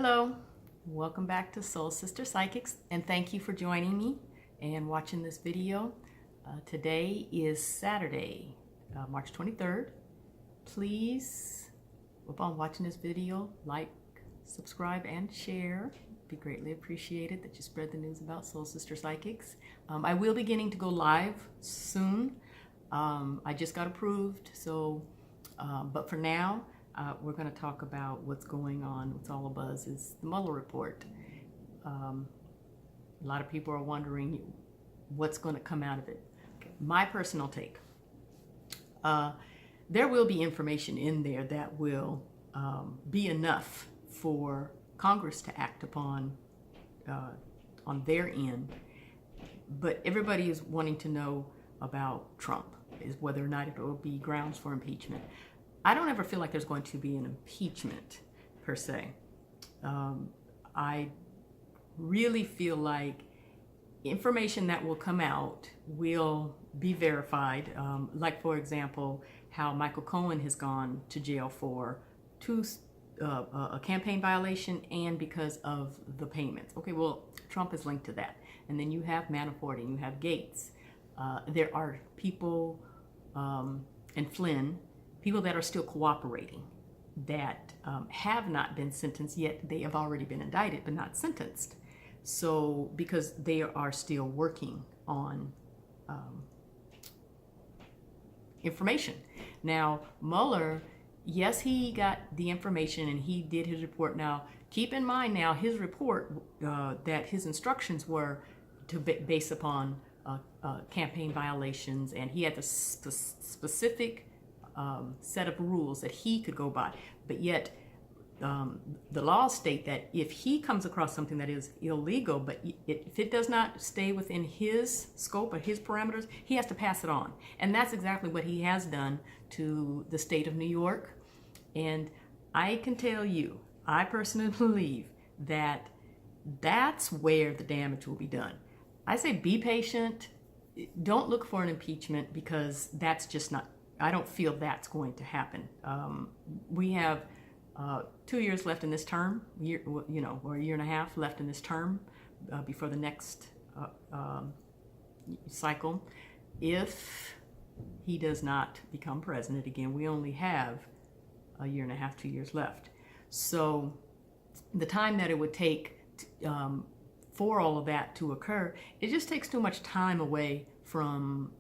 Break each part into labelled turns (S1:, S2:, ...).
S1: Hello, welcome back to Soul Sister Psychics, and thank you for joining me and watching this video. Today is Saturday, March 23rd. Please, upon watching this video, like, subscribe, and share. It'd be greatly appreciated that you spread the news about Soul Sister Psychics. I will be getting to go live soon. I just got approved, so, but for now, we're going to talk about what's going on. What's all abuzz is the Mueller report. A lot of people are wondering what's going to come out of it. Okay. My personal take. There will be information in there that will be enough for Congress to act upon on their end. But everybody is wanting to know about Trump, is whether or not it will be grounds for impeachment. I don't ever feel like there's going to be an impeachment per se. I really feel like information that will come out will be verified. Like, for example, how Michael Cohen has gone to jail for a campaign violation and because of the payments. Okay, well, Trump is linked to that. And then you have Manafort and you have Gates. There are people, and Flynn, people that are still cooperating, that have not been sentenced yet. They have already been indicted but not sentenced. So because they are still working on information. Now, Mueller, yes, he got the information and he did his report. Now, keep in mind now his report, that his instructions were to base upon campaign violations, and he had the specific set of rules that he could go by. But yet the laws state that if he comes across something that is illegal, but if it does not stay within his scope or his parameters, he has to pass it on. And that's exactly what he has done to the state of New York. And I can tell you, I personally believe that that's where the damage will be done. I say be patient. Don't look for an impeachment, because that's just not, I don't feel that's going to happen. We have 2 years left in this term, or a year and a half left in this term before the next cycle. If he does not become president again, we only have a year and a half, 2 years left. So the time that it would take for all of that to occur, it just takes too much time away from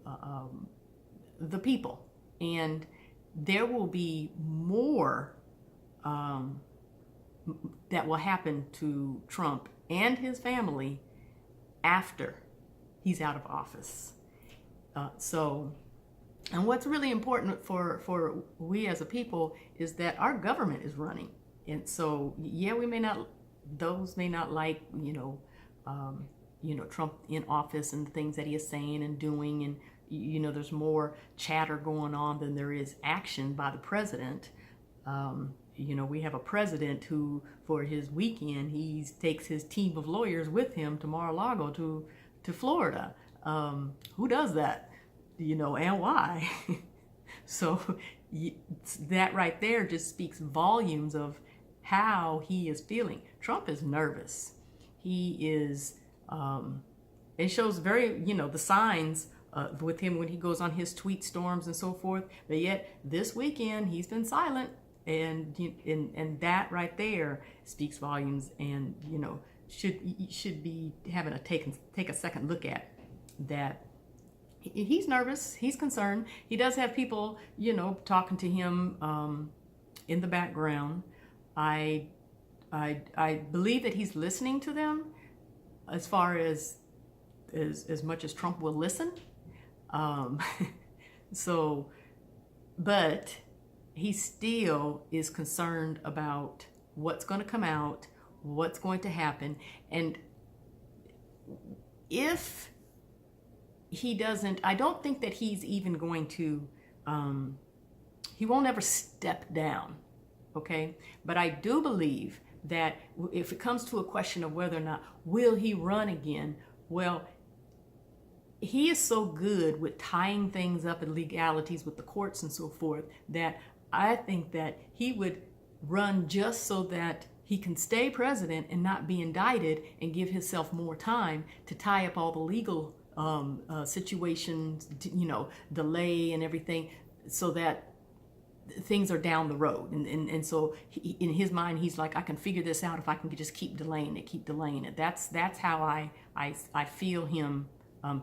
S1: the people. And there will be more that will happen to Trump and his family after he's out of office. And what's really important for we as a people is that our government is running. And so, yeah, those may not like, Trump in office and the things that he is saying and doing, and there's more chatter going on than there is action by the president. We have a president who, for his weekend, he takes his team of lawyers with him to Mar-a-Lago to Florida. Who does that? And why? So that right there just speaks volumes of how he is feeling. Trump is nervous. He is, it shows very, the signs with him when he goes on his tweet storms and so forth. But yet this weekend he's been silent, and that right there speaks volumes. And should be having to take a second look at that. He's nervous. He's concerned. He does have people talking to him in the background. I believe that he's listening to them as far as much as Trump will listen. But he still is concerned about what's going to come out, what's going to happen. And if he doesn't, I don't think that he's even going to, he won't ever step down, okay? But I do believe that if it comes to a question of whether or not will he run again, well, he is so good with tying things up in legalities with the courts and so forth that I think that he would run just so that he can stay president and not be indicted and give himself more time to tie up all the legal situations, delay and everything, so that things are down the road. And so in his mind, he's like, I can figure this out if I can just keep delaying it. That's how I feel him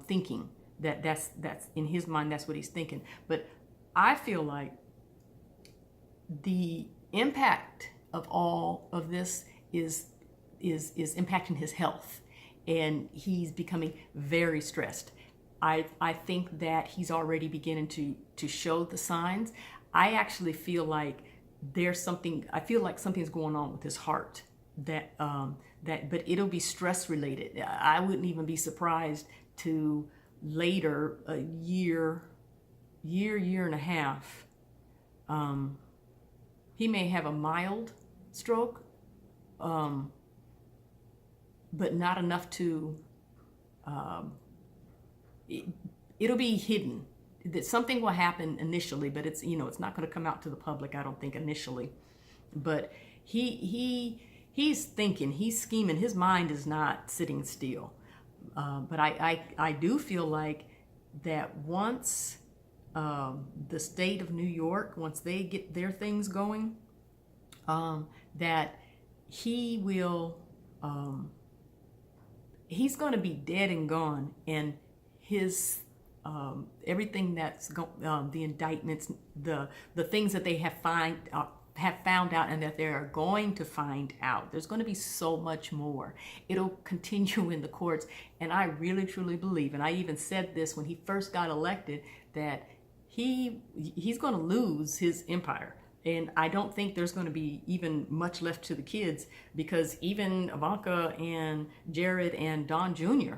S1: thinking. That's in his mind, that's what he's thinking. But I feel like the impact of all of this is impacting his health, and he's becoming very stressed. I think that he's already beginning to show the signs. I actually feel like I feel like something's going on with his heart, but it'll be stress related. I wouldn't even be surprised to later, a year and a half, he may have a mild stroke, but not enough to, it'll be hidden. That something will happen initially, but it's not going to come out to the public, I don't think, initially. But he's thinking, he's scheming, his mind is not sitting still. But I do feel like that once the state of New York, once they get their things going, that he will, he's going to be dead and gone, and his everything that's the indictments, the things that they have found out and that they are going to find out. There's going to be so much more. It'll continue in the courts, and I really truly believe, and I even said this when he first got elected, that he's going to lose his empire. And I don't think there's going to be even much left to the kids, because even Ivanka and Jared and Don Jr.,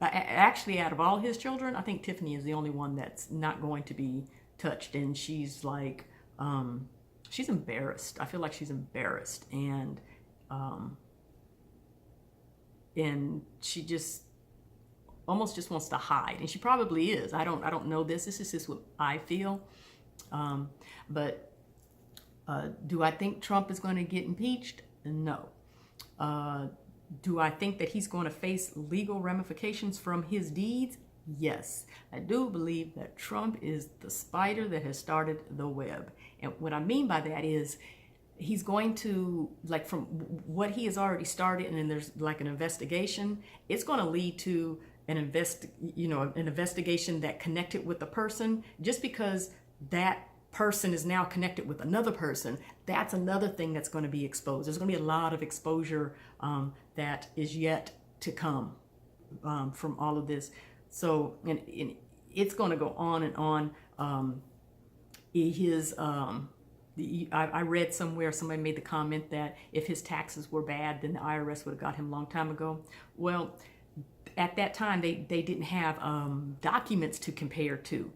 S1: actually, out of all his children, I think Tiffany is the only one that's not going to be touched. And she's like, she's embarrassed. I feel like she's embarrassed, and she just almost just wants to hide, and she probably is. I don't know this. This is just what I feel. But do I think Trump is going to get impeached? No. Do I think that he's going to face legal ramifications from his deeds? Yes. I do believe that Trump is the spider that has started the web. And what I mean by that is he's going to, like, from what he has already started, and then there's like an investigation, it's going to lead to an investigation that connected with the person. Just because that person is now connected with another person, that's another thing that's going to be exposed. There's going to be a lot of exposure that is yet to come from all of this. So, and it's going to go on and on. I read somewhere, somebody made the comment that if his taxes were bad, then the IRS would have got him a long time ago. Well, at that time, they didn't have documents to compare to.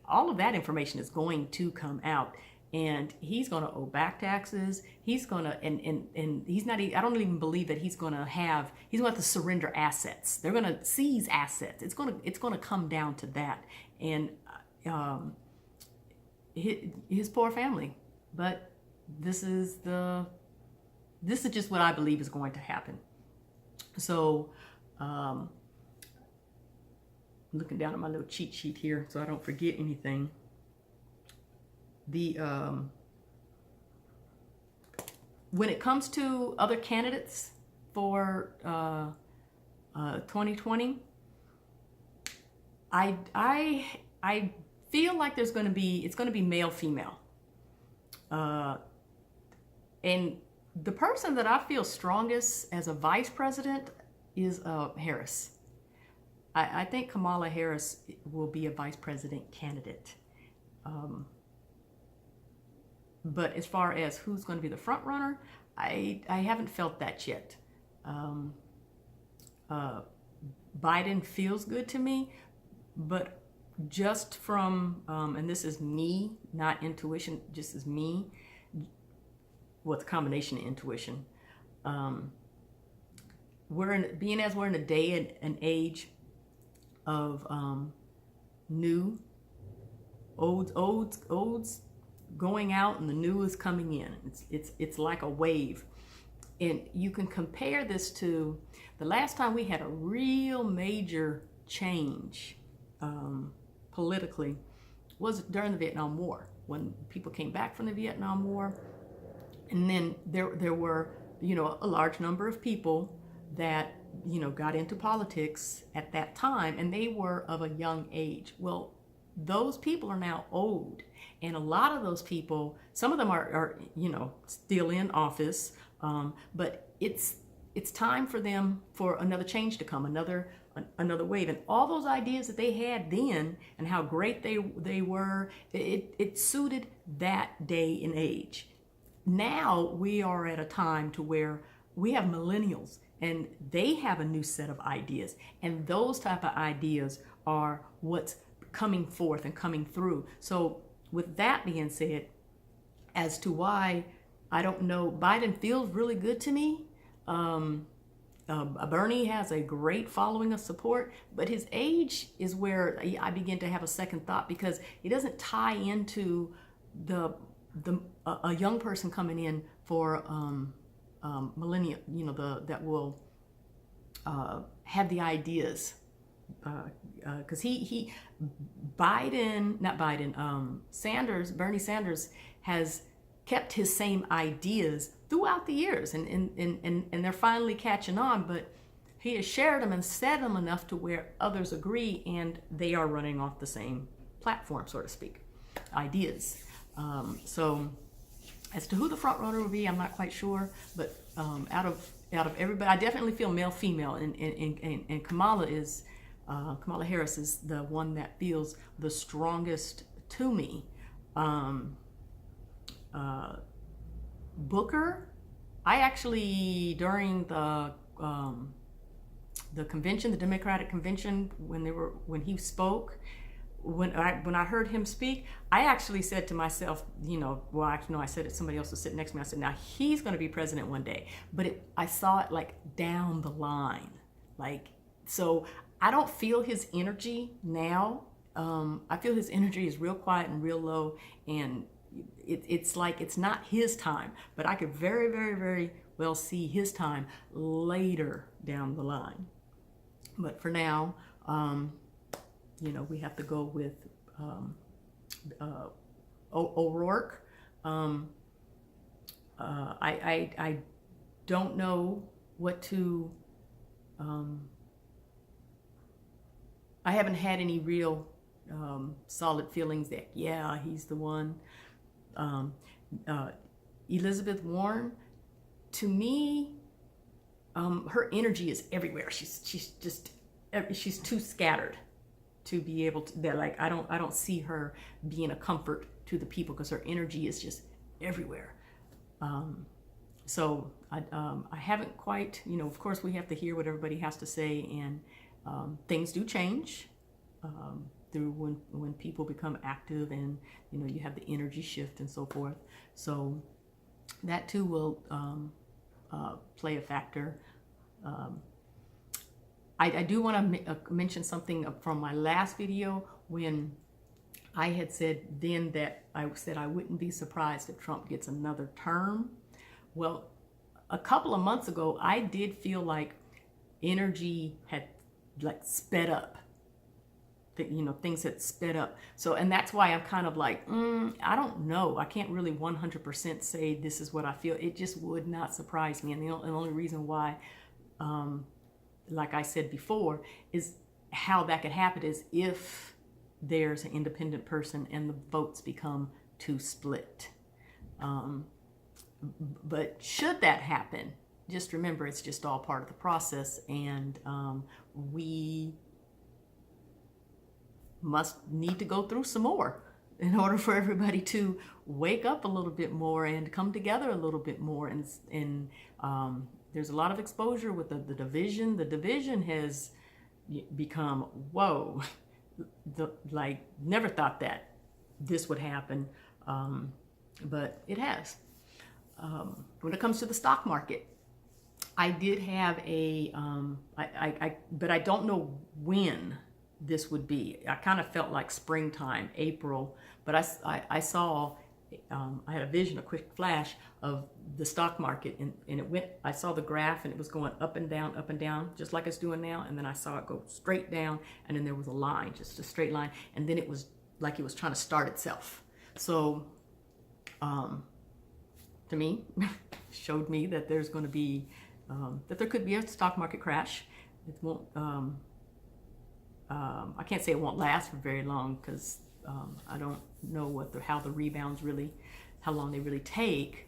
S1: All of that information is going to come out, and he's going to owe back taxes. He's going to, and he's not, I don't even believe that he's going to have to surrender assets. They're going to seize assets. It's going to come down to that. And his poor family. But this is just what I believe is going to happen. So, looking down at my little cheat sheet here so I don't forget anything. When it comes to other candidates for 2020, I feel like it's going to be male female, and the person that I feel strongest as a vice president is Harris. I think Kamala Harris will be a vice president candidate. But as far as who's going to be the front runner, I haven't felt that yet. Biden feels good to me, but just from, and this is me, not intuition, just as me, well, it's a combination of intuition. We're in a day and age of new, olds going out and the new is coming in. It's like a wave. And you can compare this to the last time we had a real major change politically was during the Vietnam War, when people came back from the Vietnam War. And then there were, a large number of people that, got into politics at that time, and they were of a young age. Well, those people are now old. And a lot of those people, some of them are still in office, but it's time for them for another change to come, another wave. And all those ideas that they had then and how great they were, it suited that day and age. Now we are at a time to where we have millennials and they have a new set of ideas, and those type of ideas are what's coming forth and coming through. So with that being said, as to why I don't know, Biden feels really good to me. Bernie has a great following of support, but his age is where I begin to have a second thought, because he doesn't tie into a young person coming in for millennial, that will have the ideas, because Bernie Sanders has kept his same ideas throughout the years, and they're finally catching on, but he has shared them and said them enough to where others agree, and they are running off the same platform, so to speak, ideas. So as to who the front runner will be, I'm not quite sure, but out of everybody, I definitely feel male, female, and Kamala Harris is the one that feels the strongest to me. Booker, I actually, during the convention, the Democratic convention, when he spoke, when I heard him speak, I actually said to myself, I said it, somebody else was sitting next to me, I said, now he's going to be president one day. But I saw it like down the line. So I don't feel his energy now. I feel his energy is real quiet and real low, and it's like it's not his time. But I could very, very, very well see his time later down the line. But for now, we have to go with O'Rourke. I don't know what to. I haven't had any real solid feelings that he's the one. Elizabeth Warren, to me, her energy is everywhere. She's too scattered to be able to. I don't see her being a comfort to the people, because her energy is just everywhere. So I haven't quite. Of course, we have to hear what everybody has to say, and things do change through when people become active, and you have the energy shift and so forth. So that too will play a factor. I do want to mention something from my last video, when I had said then that I said I wouldn't be surprised if Trump gets another term. Well, a couple of months ago, I did feel like energy had sped up. Things had sped up. So, and that's why I'm kind of like, I don't know. I can't really 100% say this is what I feel. It just would not surprise me. And the only reason why, like I said before, is how that could happen is if there's an independent person and the votes become too split. But should that happen, just remember it's just all part of the process, and we must need to go through some more in order for everybody to wake up a little bit more and come together a little bit more. And there's a lot of exposure with the division. The division has become, whoa, never thought that this would happen, but it has. When it comes to the stock market, I did have but I don't know when this would be. I kind of felt like springtime, April, but I saw I had a vision, a quick flash of the stock market, and it went, I saw the graph and it was going up and down, just like it's doing now. And then I saw it go straight down, and then there was a line, just a straight line. And then it was like it was trying to start itself. So, to me, showed me that there's going to be, that there could be a stock market crash. It won't, I can't say it won't last for very long, because I don't know how the rebounds really, how long they really take.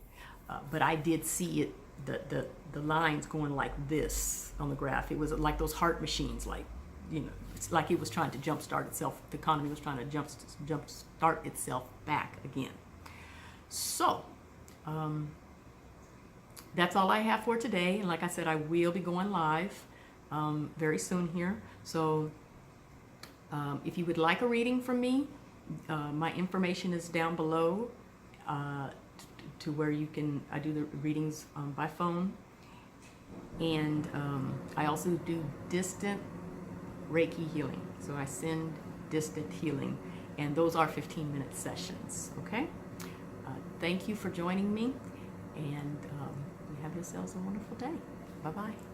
S1: But I did see it, the lines going like this on the graph. It was like those heart machines, like, you know, it's like it was trying to jumpstart itself. The economy was trying to jumpstart itself back again. So, that's all I have for today. And like I said, I will be going live very soon here. So if you would like a reading from me, my information is down below to where you can, I do the readings by phone. And I also do distant Reiki healing. So I send distant healing, and those are 15-minute sessions, okay? Thank you for joining me, and you have yourselves a wonderful day. Bye-bye.